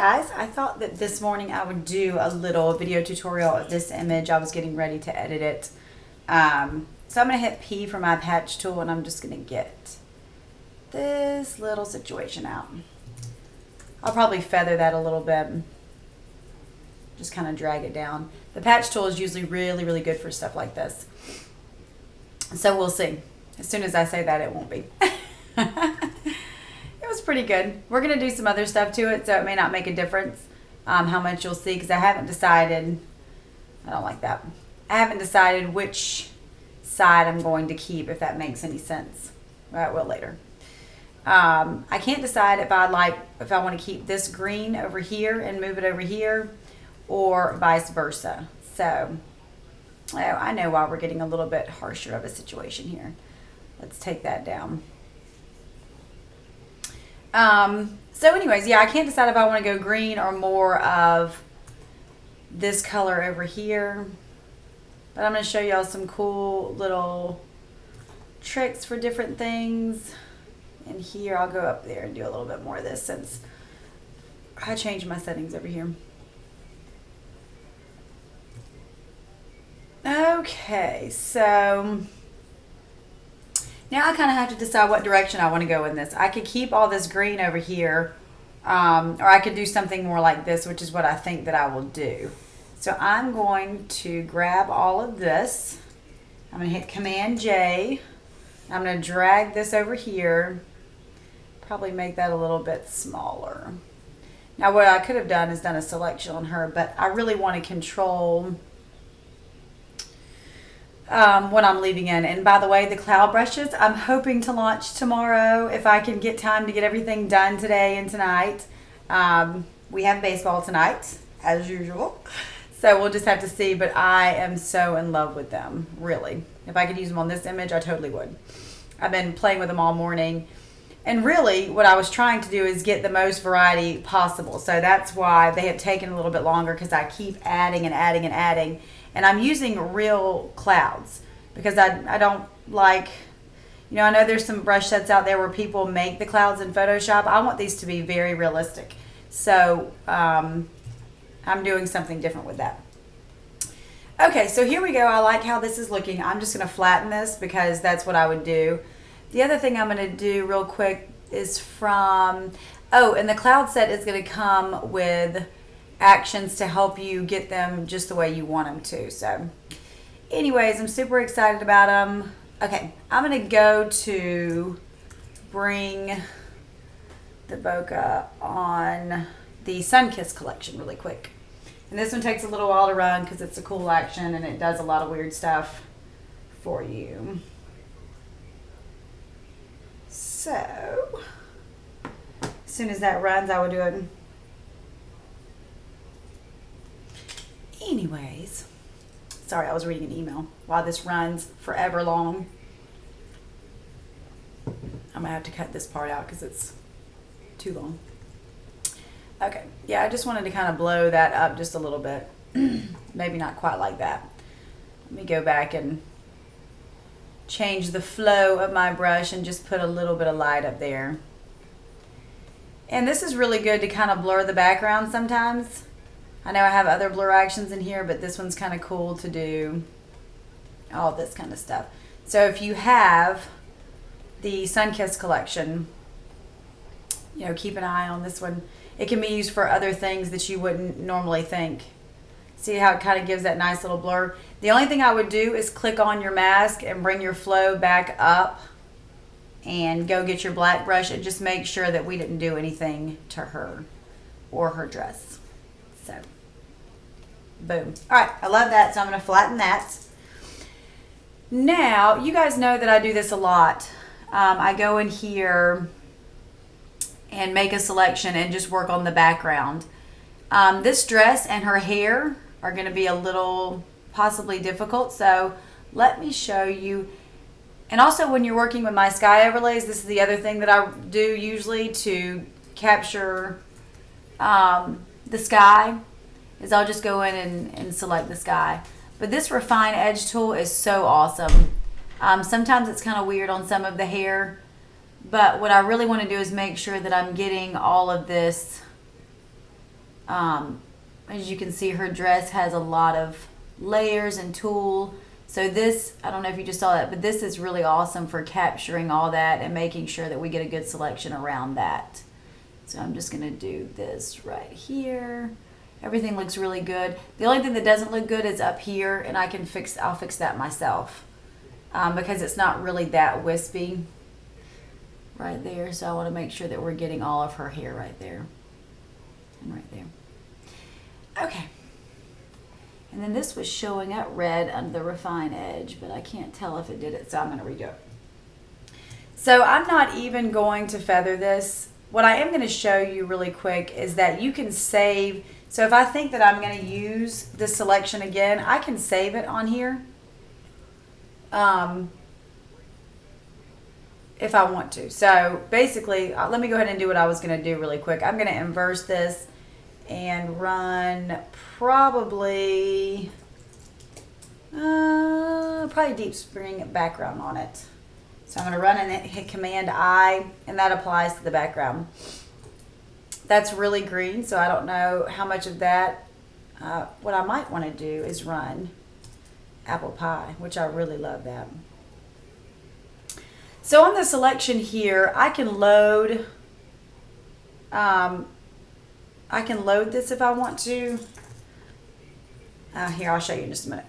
guys, I thought that this morning I would do a little video tutorial of this image. I was getting ready to edit it. So I'm going to hit P for my patch tool, and I'm just going to get this little situation out. I'll probably feather that a little bit. Just kind of drag it down. The patch tool is usually really, really good for stuff like this. So we'll see. As soon as I say that, it won't be. It was pretty good. We're going to do some other stuff to it, so it may not make a difference how much you'll see, because I haven't decided. I don't like that. I haven't decided which side I'm going to keep, if that makes any sense. Well, I will later. I can't decide if I want to keep this green over here and move it over here, or vice versa. So I know why we're getting a little bit harsher of a situation here. Let's take that down. So anyways, yeah, I can't decide if I want to go green or more of this color over here. But I'm going to show y'all some cool little tricks for different things. And here, I'll go up there and do a little bit more of this, since I changed my settings over here. Okay, so now I kind of have to decide what direction I want to go in this. I could keep all this green over here, or I could do something more like this, which is what I think that I will do. So I'm going to grab all of this. I'm going to hit Command J. I'm going to drag this over here. Probably make that a little bit smaller. Now what I could have done is done a selection on her, but I really want to control what I'm leaving in. And by the way, the cloud brushes, I'm hoping to launch tomorrow if I can get time to get everything done today and tonight. We have baseball tonight, as usual. So we'll just have to see, but I am so in love with them, really. If I could use them on this image, I totally would. I've been playing with them all morning. And really, what I was trying to do is get the most variety possible. So that's why they have taken a little bit longer, because I keep adding and adding and adding. And I'm using real clouds, because I don't like, you know, I know there's some brush sets out there where people make the clouds in Photoshop. I want these to be very realistic. So I'm doing something different with that. Okay, so here we go. I like how this is looking. I'm just going to flatten this, because that's what I would do. The other thing I'm going to do real quick is and the cloud set is going to come with actions to help you get them just the way you want them to. So anyways, I'm super excited about them. Okay, I'm going to go to bring the bokeh on the Sun-Kissed collection really quick. And this one takes a little while to run, because it's a cool action and it does a lot of weird stuff for you. So, as soon as that runs, I will do it. Anyways, sorry, I was reading an email while this runs forever long. I'm going to have to cut this part out because it's too long. Okay, yeah, I just wanted to kind of blow that up just a little bit. Maybe not quite like that. Let me go back and change the flow of my brush and just put a little bit of light up there. And this is really good to kind of blur the background sometimes. I know I have other blur actions in here, but this one's kind of cool to do all this kind of stuff. So if you have the Sun-Kissed collection, you know, keep an eye on this one. It can be used for other things that you wouldn't normally think. See how it kind of gives that nice little blur? The only thing I would do is click on your mask and bring your flow back up and go get your black brush and just make sure that we didn't do anything to her or her dress. So, boom. All right, I love that, so I'm going to flatten that. Now, you guys know that I do this a lot. I go in here and make a selection and just work on the background. This dress and her hair are going to be a little possibly difficult, so let me show you. And also, when you're working with my sky overlays, this is the other thing that I do usually to capture the sky, is I'll just go in and select the sky. But this refine edge tool is so awesome. Sometimes it's kind of weird on some of the hair, but what I really want to do is make sure that I'm getting all of this As you can see, her dress has a lot of layers and tulle. So this, I don't know if you just saw that, but this is really awesome for capturing all that and making sure that we get a good selection around that. So I'm just going to do this right here. Everything looks really good. The only thing that doesn't look good is up here, and I'll fix that myself because it's not really that wispy right there. So I want to make sure that we're getting all of her hair right there and right there. Okay. And then this was showing up red under the refine edge, but I can't tell if it did it, so I'm going to redo it. So I'm not even going to feather this. What I am going to show you really quick is that you can save. So if I think that I'm going to use this selection again, I can save it on here if I want to. So basically, let me go ahead and do what I was going to do really quick. I'm going to inverse this and run probably deep spring background on it. So I'm going to run and hit Command I, and that applies to the background. That's really green, so I don't know how much of that. What I might want to do is run apple pie, which I really love that. So on the selection here, I can load this if I want to. Here, I'll show you in just a minute.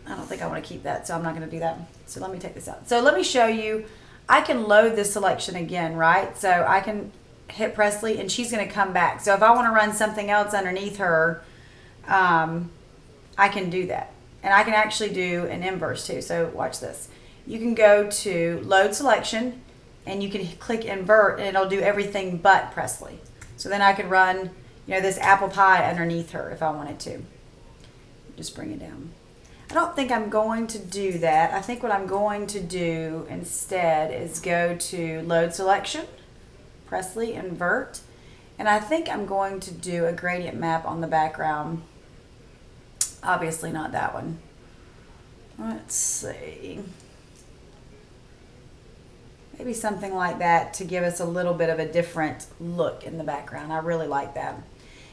I don't think I want to keep that, so I'm not going to do that. So let me take this out. So let me show you. I can load this selection again, right? So I can hit Presley, and she's going to come back. So if I want to run something else underneath her, I can do that. And I can actually do an inverse too. So watch this. You can go to Load Selection, and you can click Invert, and it'll do everything but Presley. So then I could run, this apple pie underneath her if I wanted to. Just bring it down. I don't think I'm going to do that. I think what I'm going to do instead is go to Load Selection, Presley, Invert, and I think I'm going to do a gradient map on the background. Obviously not that one. Let's see. Maybe something like that to give us a little bit of a different look in the background. I really like that.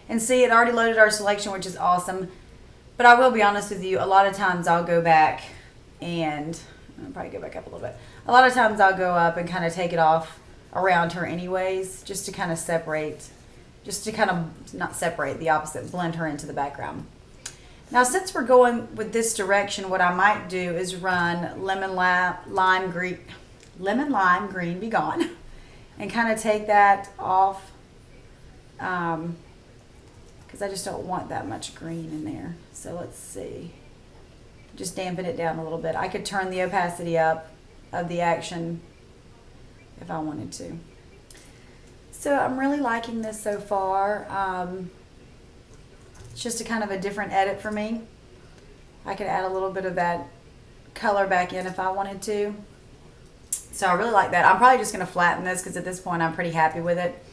And see, it already loaded our selection, which is awesome. But I will be honest with you, a lot of times I'll go back and, I'll probably go back up a little bit. A lot of times I'll go up and kind of take it off around her anyways, just to kind of separate, not separate, the opposite, blend her into the background. Now since we're going with this direction, what I might do is run Lemon Lime Green Be Gone and kind of take that off because I just don't want that much green in there. So let's see. Just dampen it down a little bit. I could turn the opacity up of the action if I wanted to. So I'm really liking this so far. It's just a kind of a different edit for me. I could add a little bit of that color back in if I wanted to. So I really like that. I'm probably just going to flatten this because at this point I'm pretty happy with it.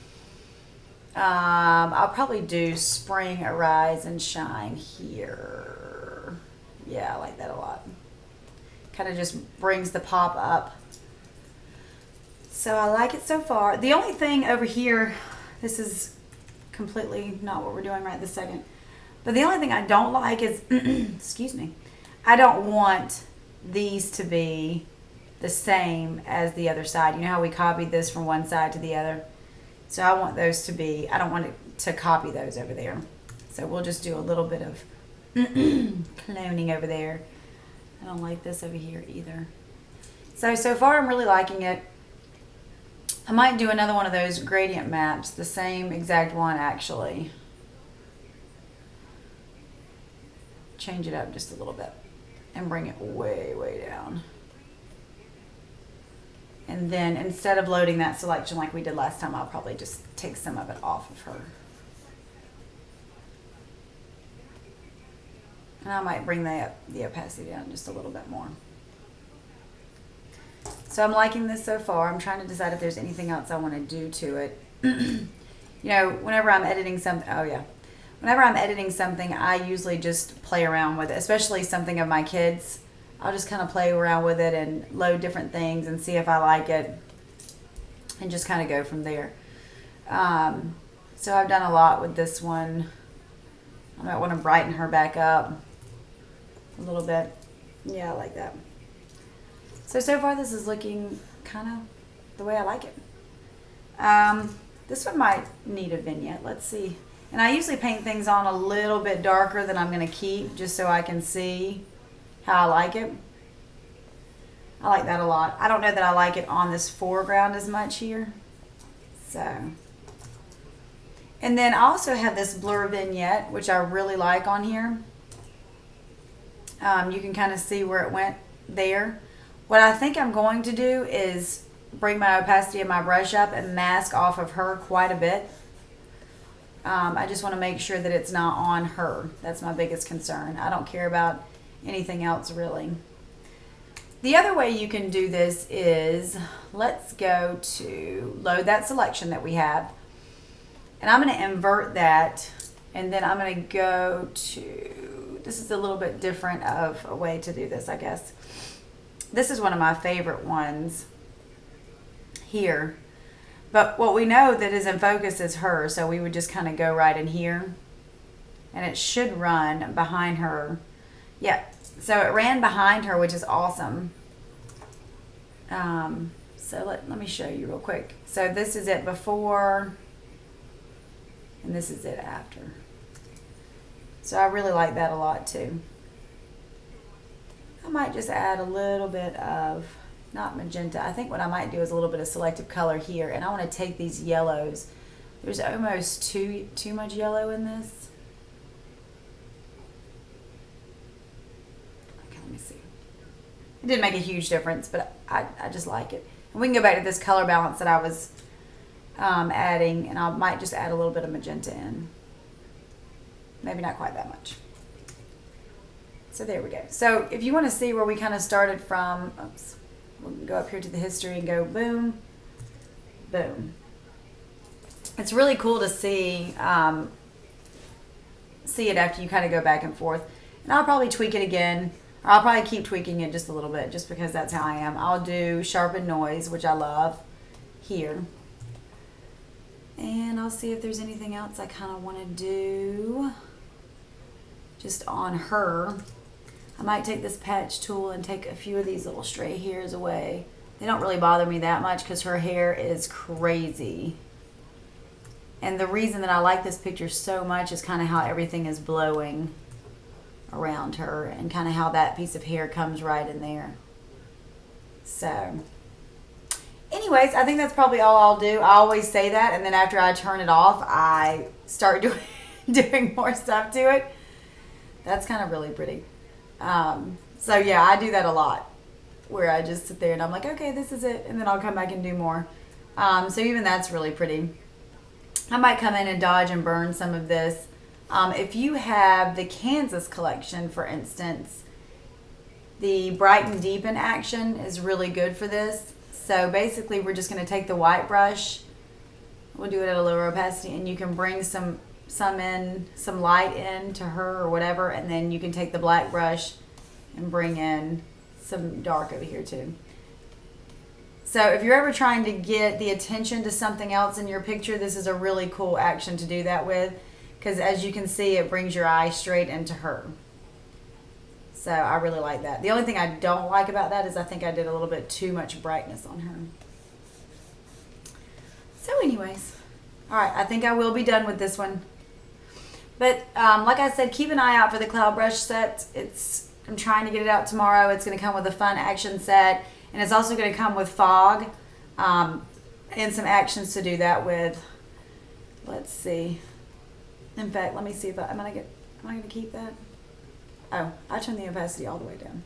I'll probably do Spring Arise and Shine here. Yeah, I like that a lot. Kind of just brings the pop up. So I like it so far. The only thing over here, this is completely not what we're doing right this second. But the only thing I don't like is, excuse me, I don't want these to be the same as the other side. You know how we copied this from one side to the other? So I want those to be, I don't want it to copy those over there. So we'll just do a little bit of cloning over there. I don't like this over here either. So far I'm really liking it. I might do another one of those gradient maps, the same exact one actually. Change it up just a little bit and bring it way, way down. And then instead of loading that selection like we did last time, I'll probably just take some of it off of her. And I might bring the opacity down just a little bit more. So I'm liking this so far. I'm trying to decide if there's anything else I want to do to it. You know, whenever I'm editing something, whenever I'm editing something, I usually just play around with it, especially something of my kids. I'll just kind of play around with it and load different things and see if I like it and just kind of go from there. So So I've done a lot with this one. I might want to brighten her back up a little bit. Yeah, I like that. So far this is looking kind of the way I like it. This one might need a vignette. Let's see. And I usually paint things on a little bit darker than I'm going to keep, just so I can see how I like it. I like that a lot. I don't know that I like it on this foreground as much here. So, and then I also have this blur vignette, which I really like on here. You can kind of see where it went there. What I think I'm going to do is bring my opacity of my brush up and mask off of her quite a bit. I just want to make sure that it's not on her. That's my biggest concern. I don't care about anything else really. The other way you can do this is, let's go to load that selection that we have. And I'm going to invert that, and then I'm going to go to, this is a little bit different of a way to do this, I guess. This is one of my favorite ones here. But what we know that is in focus is her, so we would just kind of go right in here. And it should run behind her. Yeah, so it ran behind her, which is awesome. So let me show you real quick. So this is it before, and this is it after. So I really like that a lot too. I might just add a little bit of, not magenta, I think what I might do is a little bit of selective color here, and I want to take these yellows. There's almost too much yellow in this. Okay, let me see. It didn't make a huge difference, but I just like it. And we can go back to this color balance that I was adding, and I might just add a little bit of magenta in. Maybe not quite that much. So there we go. So if you want to see where we kind of started from, oops, we'll go up here to the history and go boom, boom. It's really cool to see it after you kind of go back and forth. And I'll probably tweak it again. Or I'll probably keep tweaking it just a little bit, just because that's how I am. I'll do sharpen noise, which I love, here. And I'll see if there's anything else I kind of want to do just on her. I might take this patch tool and take a few of these little stray hairs away. They don't really bother me that much because her hair is crazy. And the reason that I like this picture so much is kind of how everything is blowing around her and kind of how that piece of hair comes right in there. So anyways, I think that's probably all I'll do. I always say that, and then after I turn it off, I start doing more stuff to it. That's kind of really pretty. So yeah, I do that a lot, where I just sit there and I'm like, okay, this is it, and then I'll come back and do more. So even that's really pretty. I might come in and dodge and burn some of this. If you have the Kansas collection, for instance, the Brighten Deepen action is really good for this. So basically we're just going to take the white brush, we'll do it at a lower opacity, and you can bring some light in to her or whatever, and then you can take the black brush and bring in some dark over here too. So if you're ever trying to get the attention to something else in your picture, this is a really cool action to do that with, because as you can see, it brings your eye straight into her. So I really like that. The only thing I don't like about that is I think I did a little bit too much brightness on her. So anyways, all right, I think I will be done with this one. But like I said, keep an eye out for the cloud brush set. I'm trying to get it out tomorrow. It's going to come with a fun action set, and it's also going to come with fog and some actions to do that with. Let's see. In fact, let me see if am I going to keep that? Oh, I turned the opacity all the way down.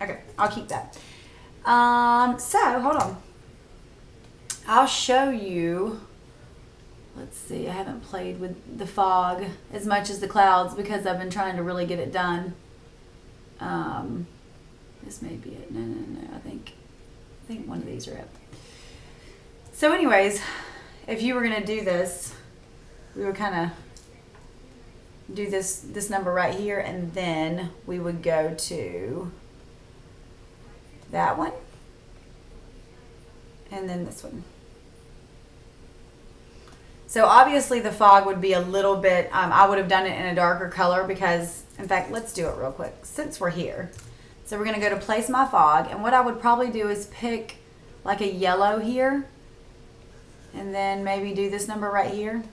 Okay, I'll keep that. So hold on. I'll show you. Let's see, I haven't played with the fog as much as the clouds because I've been trying to really get it done. This may be it. No. I think one of these are it. So anyways, if you were going to do this, we would kind of do this number right here, and then we would go to that one, and then this one. So obviously the fog would be a little bit, I would have done it in a darker color because, in fact, let's do it real quick since we're here. So we're going to go to place my fog, and what I would probably do is pick like a yellow here, and then maybe do this number right here.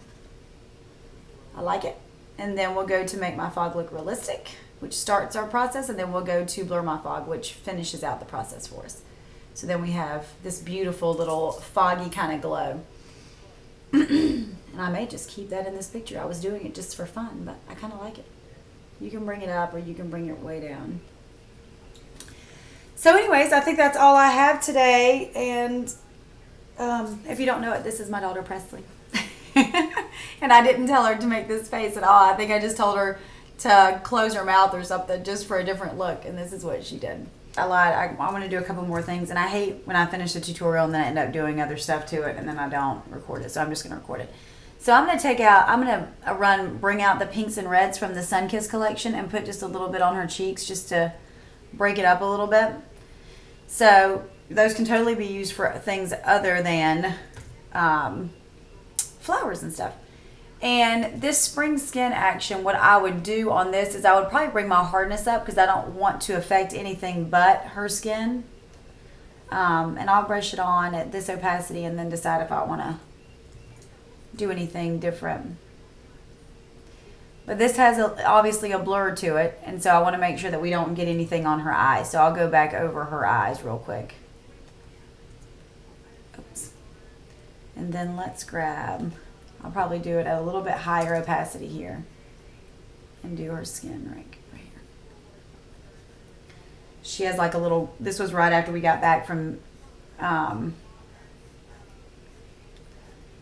I like it. And then we'll go to make my fog look realistic, which starts our process, and then we'll go to blur my fog, which finishes out the process for us. So then we have this beautiful little foggy kind of glow. And I may just keep that in this picture. I was doing it just for fun, but I kind of like it. You can bring it up or you can bring it way down. So anyways, I think that's all I have today. And if you don't know it, this is my daughter Presley. And I didn't tell her to make this face at all. I think I just told her to close her mouth or something just for a different look. And this is what she did. I lied. I want to do a couple more things. And I hate when I finish the tutorial and then I end up doing other stuff to it and then I don't record it. So I'm just going to record it. So I'm going to bring out the pinks and reds from the Sunkissed collection and put just a little bit on her cheeks just to break it up a little bit. So those can totally be used for things other than flowers and stuff. And this spring skin action, what I would do on this is I would probably bring my hardness up because I don't want to affect anything but her skin. And I'll brush it on at this opacity and then decide if I want to do anything different. But this has obviously a blur to it, and so I want to make sure that we don't get anything on her eyes. So I'll go back over her eyes real quick. Oops. And then let's grab... I'll probably do it at a little bit higher opacity here and do her skin right here. She has like a little, this was right after we got back from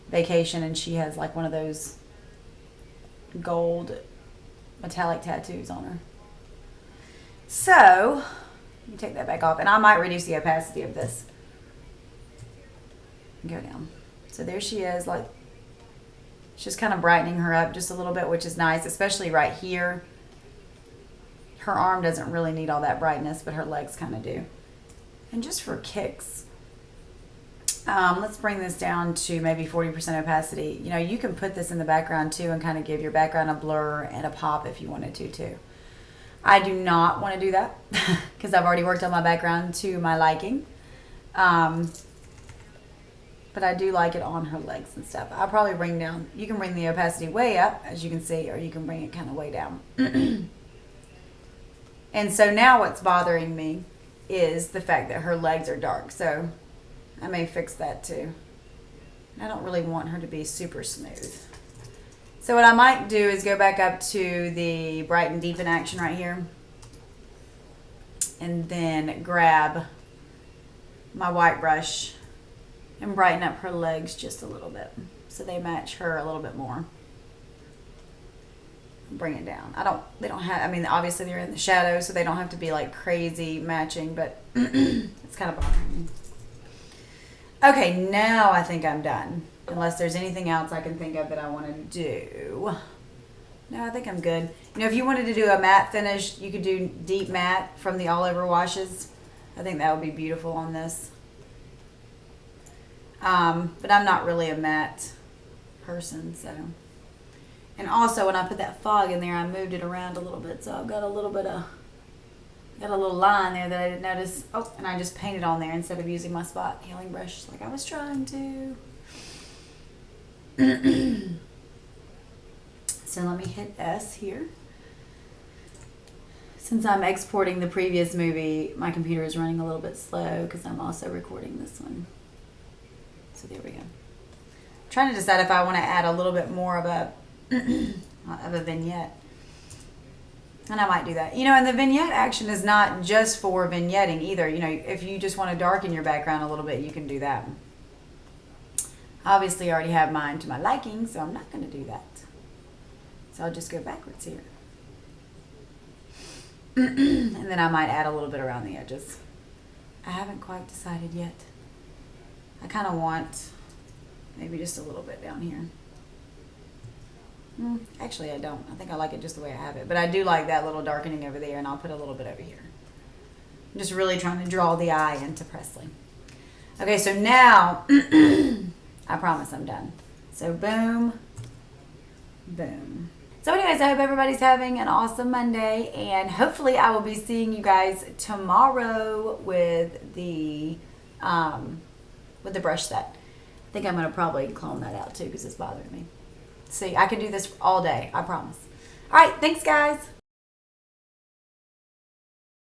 vacation, and she has like one of those gold metallic tattoos on her. So, let me take that back off, and I might reduce the opacity of this. Go down. So there she is, like, she's kind of brightening her up just a little bit, which is nice, especially right here. Her arm doesn't really need all that brightness, but her legs kind of do. And just for kicks, let's bring this down to maybe 40% opacity. You know, you can put this in the background too and kind of give your background a blur and a pop if you wanted to too. I do not want to do that because I've already worked on my background to my liking. But I do like it on her legs and stuff. I'll probably bring down, you can bring the opacity way up, as you can see, or you can bring it kind of way down. And so now what's bothering me is the fact that her legs are dark. So I may fix that too. I don't really want her to be super smooth. So what I might do is go back up to the bright and deepen action right here. And then grab my white brush and brighten up her legs just a little bit so they match her a little bit more. Bring it down. They don't have, I mean, obviously they're in the shadow, so they don't have to be like crazy matching, but it's kind of bothering me. Okay, now I think I'm done. Unless there's anything else I can think of that I want to do. No, I think I'm good. You know, if you wanted to do a matte finish, you could do deep matte from the all over washes. I think that would be beautiful on this. But I'm not really a matte person, so. And also when I put that fog in there, I moved it around a little bit, so I've got a little bit of, got a little line there that I didn't notice. Oh, and I just painted on there instead of using my spot healing brush like I was trying to. So let me hit S here. Since I'm exporting the previous movie, my computer is running a little bit slow because I'm also recording this one. So there we go. I'm trying to decide if I want to add a little bit more of a vignette. And I might do that. You know, and the vignette action is not just for vignetting either. You know, if you just want to darken your background a little bit, you can do that. Obviously, I already have mine to my liking, so I'm not going to do that. So I'll just go backwards here. And then I might add a little bit around the edges. I haven't quite decided yet. I kind of want maybe just a little bit down here. Actually, I don't. I think I like it just the way I have it. But I do like that little darkening over there, and I'll put a little bit over here. I'm just really trying to draw the eye into Presley. Okay, so now, I promise I'm done. So boom, boom. So anyways, I hope everybody's having an awesome Monday, and hopefully I will be seeing you guys tomorrow with the brush set. I think I'm going to probably clone that out too because it's bothering me. See, I can do this all day, I promise. All right, thanks guys.